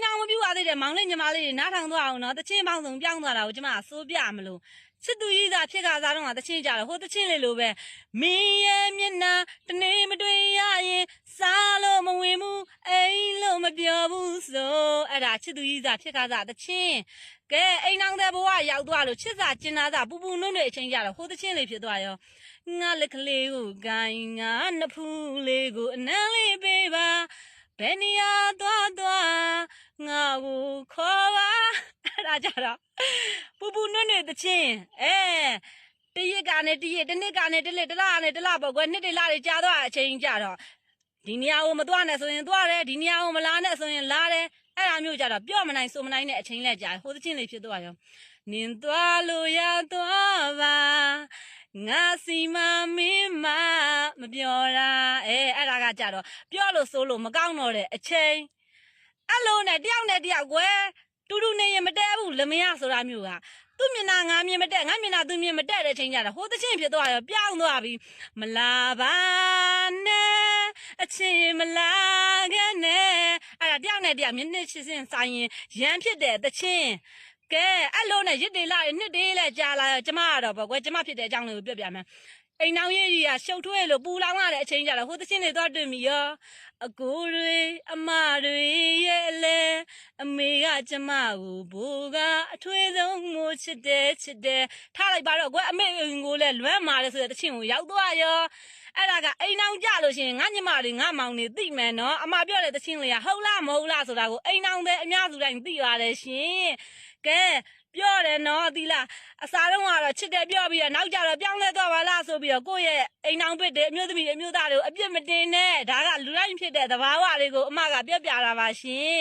နောင်မပြူပါသေးတယ်မောင်လေးညီမလေးနားထောင်သွားအောင်နော်တချင်းပေါင်းစုံပြောင်းသွားတာကိုကျမစိုးပြမလို့ချစ်သူကြီးသာဖြစ်ခါစားတော့တချင်းကြတော့ဟိုတချင်းလေးလိုပဲမင်းရဲ့မျက်နှာတနေ့မတွေ့ရရင်စားလို့မဝင်ဘူးအိမ်လို့မပြောဘူးဆိုအဲ့ဒါချစ်သူကြီးသာဖြစ်ခါစားတချင်းကဲအိမ်နောင်တဲ့ဘဝရောက်သွားလို့ချစ်စာကျင်နာစာပူပူနုံနွေအချင်းကြတော့ဟိုတချင်းလေးဖြစ်သွားရောငါလက်ကလေးကိုဂိုင်းငါနဖူးလေးကိုအနမ်းလေးပေးပါဘယ်နေရာသွားငါကိုခေါ်ပါအဲ့ဒါကြတော့ပူပူနွံ့နွံ့တချင်းတရက်ကနေတရက်တစ်နှစ်ကနေတစ်လက်တစ်လကနေတစ်လပေါ့ကွယ်နှစ်တလတွေကြာသွားအချိန်ကြာတော့ဒီနေရာကိုမသွားနဲ့ဆိုရင်သွားတယ်ဒီနေရာကိုမလာနဲ့ဆိုရင်လာတယ်အဲ့ဒါမျိုးကြတော့ပြော့မနိုင်ဆိုမနိုင်တဲ့အချိန်လက်ကြာဟိုတချင်းလေးဖြစ်သွားရောနင်သွားလို့ရသွားပါငါစီမမင်းမမပြောတာအဲ့ဒါကကြတော့ပြောလို့ဆိုလို့မကောင်းတော့တဲ့အချိန်အဲ့လိုနဲ့တယောက်နဲ့တယောက်ကွယ်တူတူနေရင်မတဲဘူးလမယားဆိုတာမျိုးကသူ့မျက်နှာငါမြင်မတက်ငါမျက်နှာသူမြင်မတက်တဲ့အချိန်ကြတော့ဟိုတချင်းဖြစ်သွားရောပြောင်းသွားပြီမလာပါနဲ့အချင်းမလာခဲ့နဲ့အဲ့ဒါတယောက်နဲ့တယောက်မျက်နှာချစ်စင်ဆိုင်ရင်ရန်ဖြစ်တဲ့တချင်းကဲအဲ့လိုနဲ့ရစ်တေလာနှစ်တေးလဲကြာလာကျမကတော့ပေါ့ကွယ်ကျမဖြစ်တဲ့အကြောင်းလေးကိုပြောပြမယ်အိမ်နောင်ရေးကြီးကရှုပ်ထွေးလို့ပူလောင်ရတဲ့အချိန်ကြတော့ဟိုတချင်းတွေသွားတွေ့မိရောအကိုတွေအမတွေရဲ့လဲအမေကကျမကိုဘူကအထွေးဆုံးမိုးချစ်တယ်ထားလိုက်ပါတော့ကွယ်အမေကိုလည်းလွမ်းမာတယ်ဆိုတဲ့တချင်းကိုရောက်သွားရောအဲ့ဒါကအိမ်နောင်ကြလို့ရှိရင်ငါညီမတွေငါမောင်တွေသိမယ်နော်အမပြောတဲ့တချင်းလေးကဟုတ်လားမဟုတ်လားဆိုတာကိုအိမ်နောင်တဲ့အများစုတိုင်းသိပါတယ်ရှင်ကဲပြောတယ်နော်သီလားအစားတော့ကတော့ချစ်တယ်ပြောပြီးတော့နောက်ကြတော့ပြောင်းလဲသွားပါလားဆိုပြီးတော့ကိုယ့်ရဲ့အိမ်အောင်ပစ်တဲ့အမျိုးသမီးအမျိုးသားတွေကိုအပြစ်မတင်နဲ့ဒါကလူတိုင်းဖြစ်တဲ့သဘာဝတွေကိုအမကပြောပြတာပါရှင်